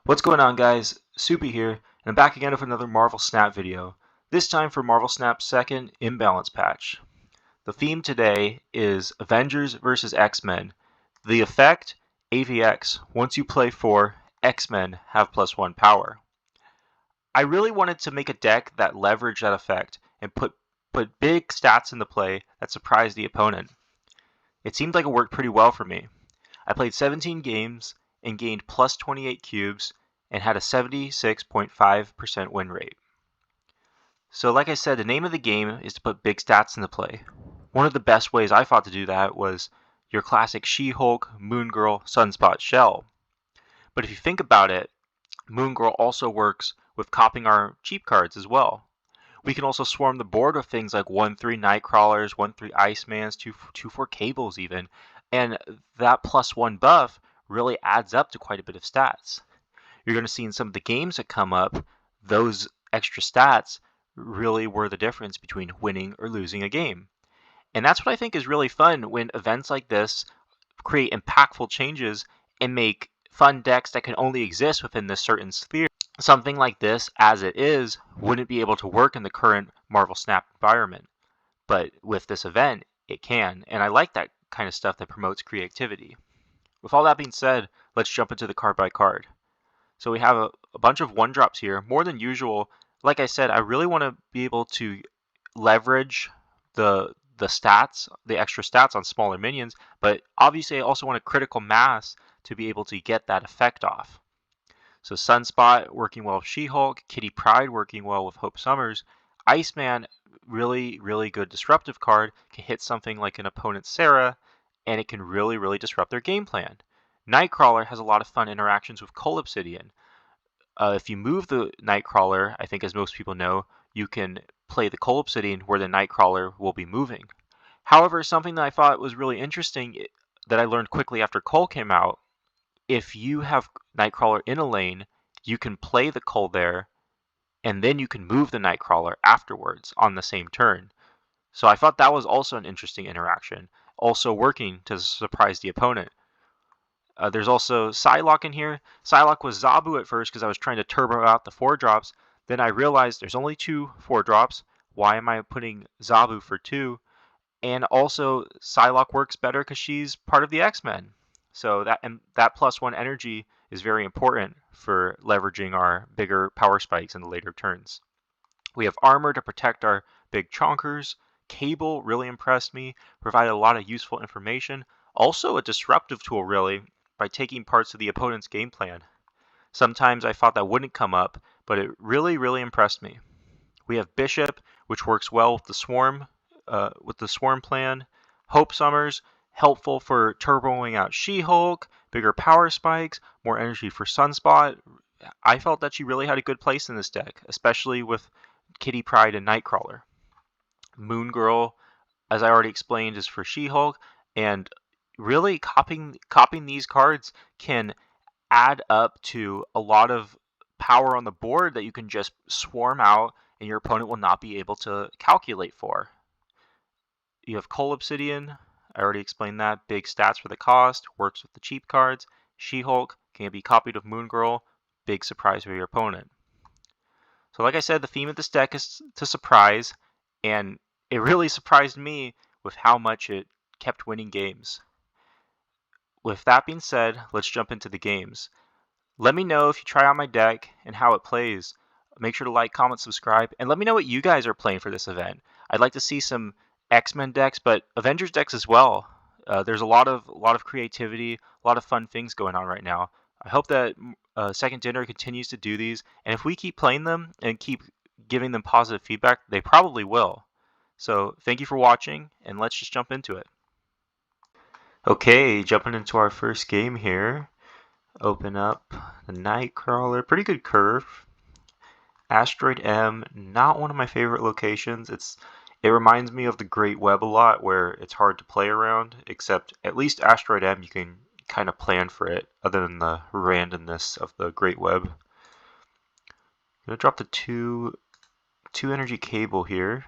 What's going on, guys? Soupy here, and I'm back again with another Marvel Snap video, this time for Marvel Snap's second Imbalance Patch. The theme today is Avengers vs. X-Men. The effect, AvX, once you play 4, X-Men have +1 power. I really wanted to make a deck that leveraged that effect and put big stats into play that surprised the opponent. It seemed like it worked pretty well for me. I played 17 games and gained +28 cubes and had a 76.5% win rate. So like I said, the name of the game is to put big stats into play. One of the best ways I thought to do that was your classic She-Hulk, Moon Girl, Sunspot shell. But if you think about it, Moon Girl also works with copying our cheap cards as well. We can also swarm the board with things like 1/3 Nightcrawlers, 1/3 Icemans, 2/4 Cables even, and that +1 buff really adds up to quite a bit of stats. You're going to see in some of the games that come up, those extra stats really were the difference between winning or losing a game. And that's what I think is really fun when events like this create impactful changes and make fun decks that can only exist within this certain sphere. Something like this, as it is, wouldn't be able to work in the current Marvel Snap environment. But with this event, it can, and I like that kind of stuff that promotes creativity. With all that being said, let's jump into the card by card. So we have a bunch of 1-drops here, more than usual. Like I said, I really want to be able to leverage the stats, the extra stats on smaller minions, but obviously I also want a critical mass to be able to get that effect off. So Sunspot working well with She-Hulk, Kitty Pryde working well with Hope Summers, Iceman, really good disruptive card, can hit something like an opponent's Sarah, and it can really disrupt their game plan. Nightcrawler has a lot of fun interactions with Coal Obsidian. If you move the Nightcrawler, I think as most people know, you can play the Coal Obsidian where the Nightcrawler will be moving. However, something that I thought was really interesting that I learned quickly after Coal came out, if you have Nightcrawler in a lane, you can play the Coal there, and then you can move the Nightcrawler afterwards on the same turn. So I thought that was also an interesting interaction, also working to surprise the opponent. There's also Psylocke in here. Psylocke was Zabu at first because I was trying to turbo out the 4-drops. Then I realized there's only 2 4-drops. Why am I putting Zabu for 2? And also Psylocke works better because she's part of the X-Men. So that +1 energy is very important for leveraging our bigger power spikes in the later turns. We have armor to protect our big chonkers. Cable really impressed me, provided a lot of useful information. Also a disruptive tool really, by taking parts of the opponent's game plan. Sometimes I thought that wouldn't come up, but it really impressed me. We have Bishop, which works well with the swarm plan. Hope Summers, helpful for turboing out She-Hulk, bigger power spikes, more energy for Sunspot. I felt that she really had a good place in this deck, especially with Kitty Pryde and Nightcrawler. Moon Girl, as I already explained, is for She-Hulk, and really copying these cards can add up to a lot of power on the board that you can just swarm out and your opponent will not be able to calculate for. You have Coal Obsidian, I already explained that, big stats for the cost, works with the cheap cards. She-Hulk can be copied with Moon Girl, big surprise for your opponent. So like I said, the theme of this deck is to surprise, and it really surprised me with how much it kept winning games. With that being said, let's jump into the games. Let me know if you try out my deck and how it plays. Make sure to like, comment, subscribe, and let me know what you guys are playing for this event. I'd like to see some X-Men decks, but Avengers decks as well. There's a lot of creativity, a lot of fun things going on right now. I hope that Second Dinner continues to do these, and if we keep playing them and keep giving them positive feedback, they probably will. So thank you for watching, and let's just jump into it. Okay, jumping into our first game here. Open up the Nightcrawler, pretty good curve. Asteroid M, not one of my favorite locations. It reminds me of the Great Web a lot, where it's hard to play around, except at least Asteroid M you can kind of plan for it, other than the randomness of the Great Web. I'm gonna drop the two energy cable here.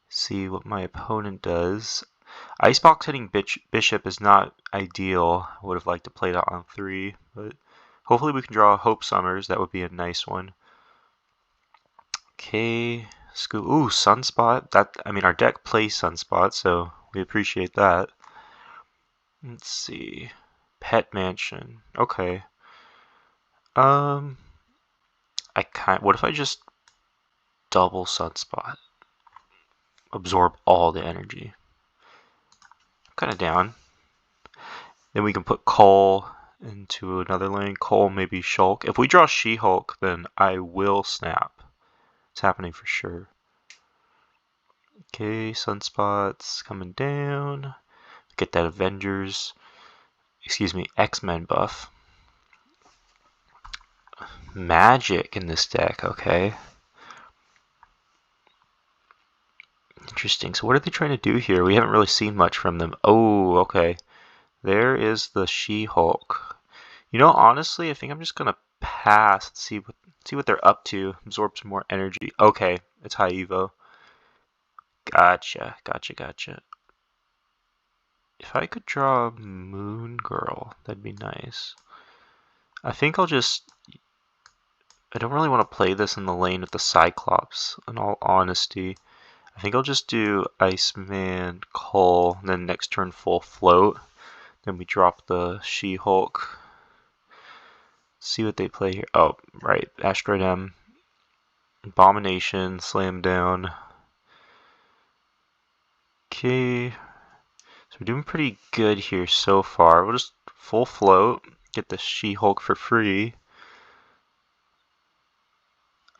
See what my opponent does. Icebox hitting Bishop is not ideal. I would have liked to play that on 3, but hopefully we can draw Hope Summers. That would be a nice one. Okay, ooh, Sunspot. Our deck plays Sunspot, so we appreciate that. Let's see. Pet Mansion. Okay. What if I just double Sunspot? Absorb all the energy. Kind of down. Then we can put Cole into another lane. Cole, maybe Shulk. If we draw She-Hulk, then I will snap. It's happening for sure. Okay, Sunspot's coming down. Get that X-Men buff. Magic in this deck, okay. Interesting. So what are they trying to do here? We haven't really seen much from them. Oh, okay. There is the She-Hulk. You know, honestly, I think I'm just gonna pass and see what they're up to. Absorb some more energy. Okay, it's high Evo. Gotcha. If I could draw Moon Girl, that'd be nice. I think I don't really want to play this in the lane with the Cyclops, in all honesty. I think I'll just do Iceman, Cole, and then next turn full float. Then we drop the She-Hulk. See what they play here. Oh, right. Asteroid M. Abomination, Slam Down. Okay. So we're doing pretty good here so far. We'll just full float. Get the She-Hulk for free.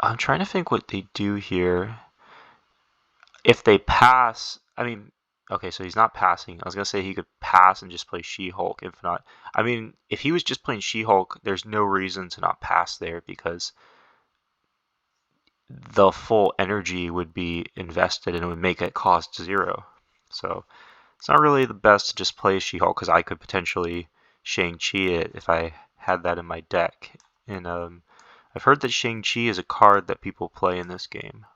I'm trying to think what they do here. If they pass, okay, so he's not passing. I was going to say he could pass and just play She-Hulk. If not, if he was just playing She-Hulk, there's no reason to not pass there because the full energy would be invested and it would make it cost 0. So it's not really the best to just play She-Hulk because I could potentially Shang-Chi it if I had that in my deck. And I've heard that Shang-Chi is a card that people play in this game.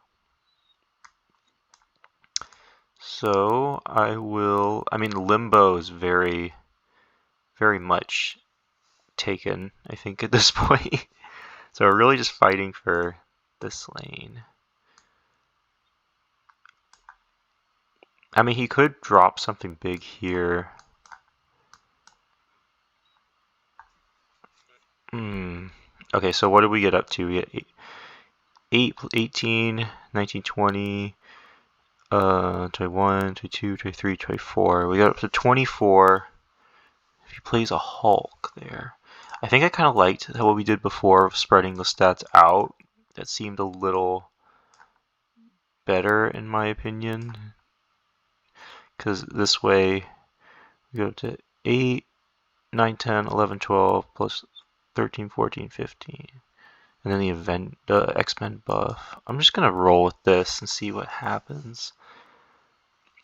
So Limbo is very, very much taken, I think, at this point. So we're really just fighting for this lane. He could drop something big here. Okay, so what did we get up to? We get 18, 19, 20, 21, 22, 23, 24. We got up to 24. If he plays a Hulk there. I think I kind of liked what we did before of spreading the stats out. That seemed a little better in my opinion. Because this way we go up to 8, 9, 10, 11, 12, plus 13, 14, 15. And then the X-Men buff. I'm just going to roll with this and see what happens.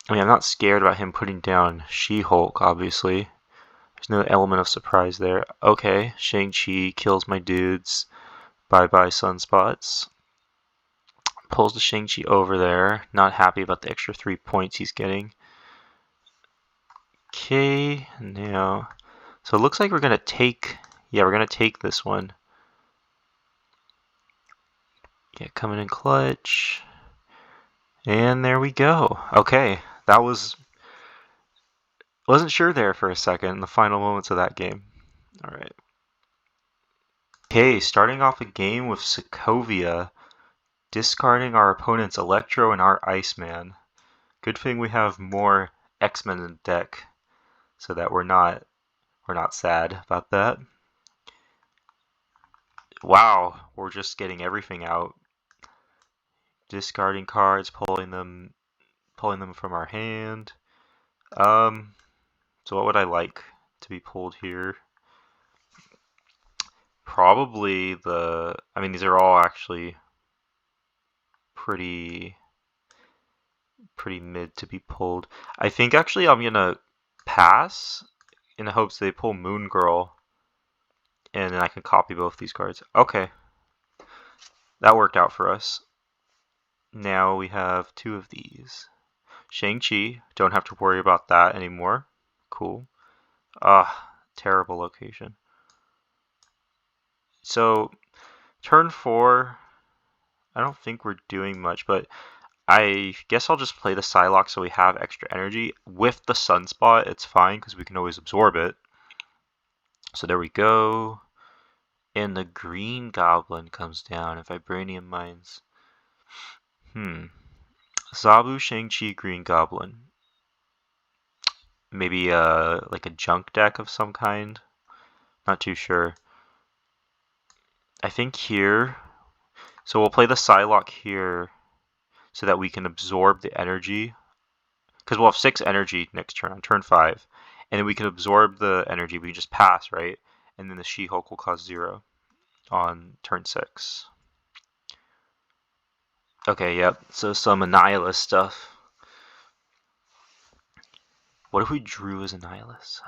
I'm not scared about him putting down She-Hulk, obviously. There's no element of surprise there. Okay, Shang-Chi kills my dudes. Bye-bye Sunspots. Pulls the Shang-Chi over there. Not happy about the extra 3 points he's getting. Okay, now... So it looks like we're going to take... Yeah, we're going to take this one. Yeah, coming in clutch. And there we go. Okay, that was... Wasn't sure there for a second in the final moments of that game. Alright. Okay, starting off a game with Sokovia, discarding our opponent's Electro and our Iceman. Good thing we have more X-Men in the deck, so that we're not sad about that. Wow, we're just getting everything out. Discarding cards, pulling them from our hand. So what would I like to be pulled here? Probably these are all actually pretty mid to be pulled. I think actually I'm gonna pass in the hopes they pull Moon Girl and then I can copy both these cards. Okay. That worked out for us. Now we have 2 of these. Shang-Chi, don't have to worry about that anymore. Cool. Terrible location. So, turn 4, I don't think we're doing much, but I guess I'll just play the Psylocke so we have extra energy. With the Sunspot, it's fine because we can always absorb it. So there we go. And the Green Goblin comes down and Vibranium Mines. Zabu, Shang-Chi, Green Goblin. Maybe like a junk deck of some kind. Not too sure. I think here. So we'll play the Psylocke here so that we can absorb the energy. Because we'll have 6 energy next turn on turn 5. And then we can absorb the energy. We can just pass, right? And then the She-Hulk will cost 0 on turn 6. Okay, yep. So some Annihilus stuff. What if we drew as Annihilus?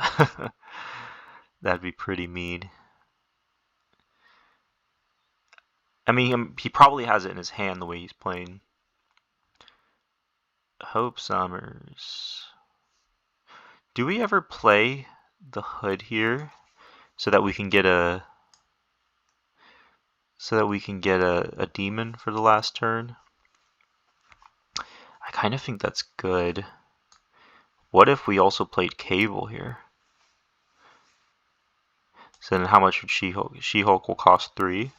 That'd be pretty mean. I mean, he probably has it in his hand the way he's playing. Hope Summers. Do we ever play the Hood here so that we can get a demon for the last turn? I kind of think that's good. What if we also played Cable here? So then how much would She-Hulk? She-Hulk will cost 3.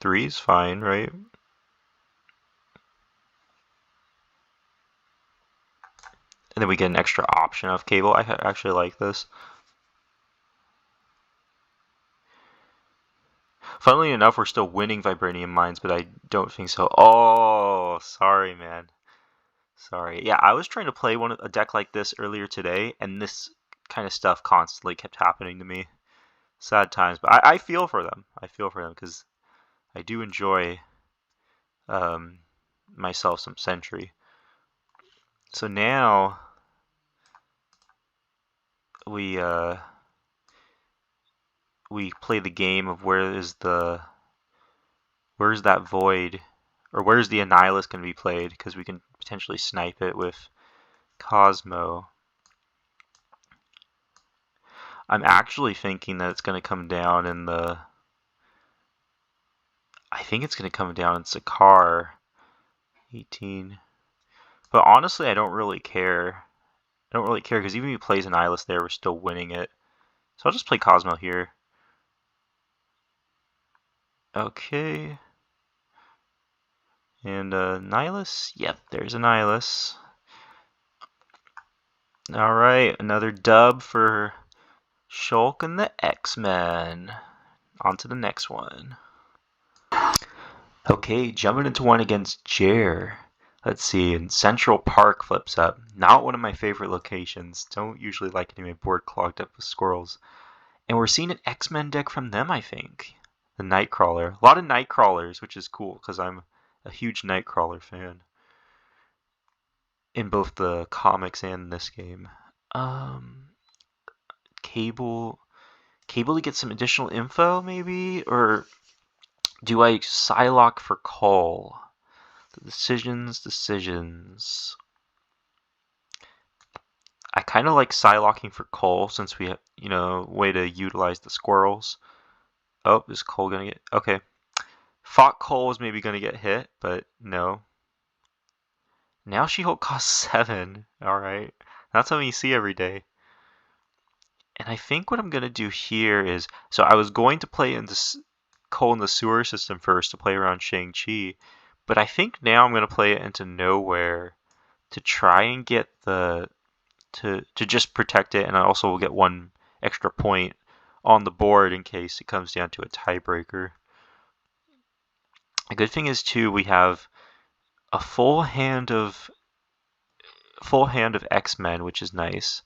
3 is fine, right? And then we get an extra option of Cable. I actually like this. Funnily enough, we're still winning Vibranium Mines, but I don't think so. Oh, sorry, man. Sorry. Yeah, I was trying to play a deck like this earlier today, and this kind of stuff constantly kept happening to me. Sad times, but I feel for them. I feel for them because I do enjoy myself some Sentry. So now we play the game of where's that void, or where's the Annihilus going to be played, because we can potentially snipe it with Cosmo. I'm actually thinking that it's going to come down in the... I think it's going to come down in Sakaar 18. But honestly, I don't really care. I don't really care because even if he plays Annihilus there, we're still winning it. So I'll just play Cosmo here. Okay. And Nihilus? Yep, there's a Nihilus. Alright, another dub for Shulk and the X-Men. On to the next one. Okay, jumping into one against Jer. Let's see, and Central Park flips up. Not one of my favorite locations. Don't usually like getting my board clogged up with squirrels. And we're seeing an X-Men deck from them, I think. The Nightcrawler. A lot of Nightcrawlers, which is cool, because I'm a huge Nightcrawler fan. In both the comics and this game. Cable to get some additional info, maybe? Or do I Psylocke for Call? The decisions. I kind of like Psylocking for Cole since we have, way to utilize the squirrels. Oh, is Cole gonna get... Okay. Thought Cole was maybe gonna get hit, but no. Now She-Hulk costs 7. Alright. That's something you see every day. And I think what I'm gonna do here is... So I was going to play in this Cole in the sewer system first to play around Shang-Chi. But I think now I'm gonna play it into Nowhere to try and get the... To just protect it, and I also will get 1 extra point on the board in case it comes down to a tiebreaker. A good thing is too, we have a full hand of X-Men, which is nice.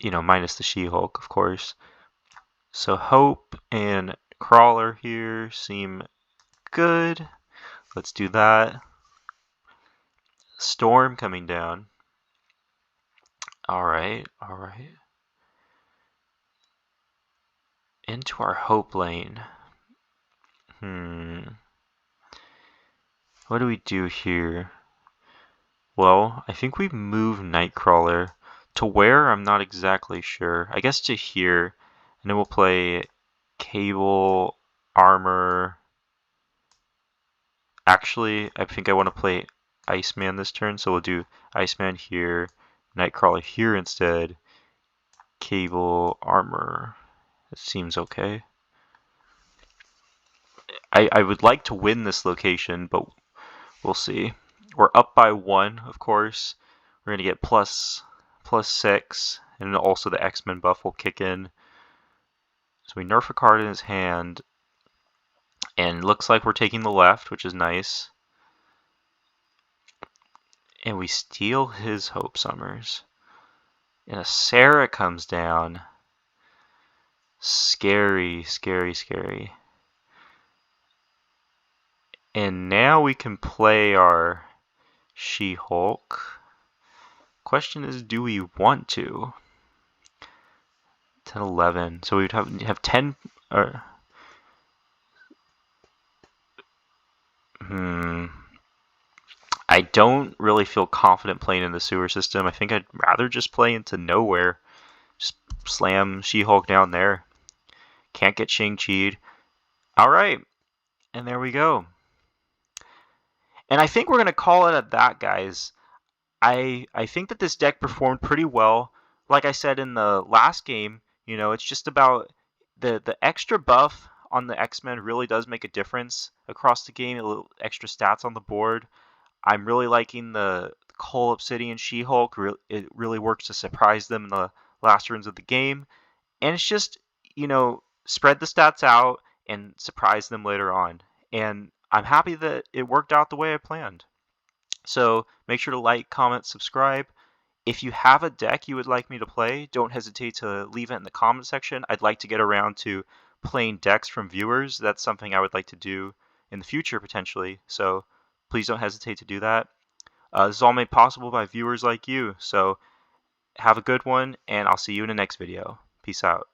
Minus the She-Hulk, of course. So Hope and Crawler here seem good. Let's do that. Storm coming down. Alright. Into our Hope lane. What do we do here? Well, I think we move Nightcrawler. To where, I'm not exactly sure. I guess to here. And then we'll play Cable, Armor. Actually, I think I want to play Iceman this turn, so we'll do Iceman here, Nightcrawler here instead. Cable, Armor. It seems okay. I would like to win this location, but we'll see. We're up by 1, of course. We're going to get plus 6, and also the X-Men buff will kick in. So we nerf a card in his hand, and looks like we're taking the left, which is nice. And we steal his Hope Summers. And a Sarah comes down. Scary, scary, scary. And now we can play our She-Hulk. Question is, do we want to? 10, 11. So we'd have 10. I don't really feel confident playing in the sewer system. I think I'd rather just play into nowhere. Just slam She-Hulk down there. Can't get Shang-Chi'd. Alright. And there we go. And I think we're going to call it at that, guys. I think that this deck performed pretty well. Like I said in the last game, you know, it's just about the extra buff on the X-Men really does make a difference across the game. A little extra stats on the board. I'm really liking the Cole Obsidian She-Hulk. It really works to surprise them in the last runs of the game. And it's just, you know, spread the stats out and surprise them later on. And I'm happy that it worked out the way I planned. So make sure to like, comment, subscribe. If you have a deck you would like me to play, don't hesitate to leave it in the comment section. I'd like to get around to playing decks from viewers. That's something I would like to do in the future potentially. So please don't hesitate to do that. This is all made possible by viewers like you. So have a good one, and I'll see you in the next video. Peace out.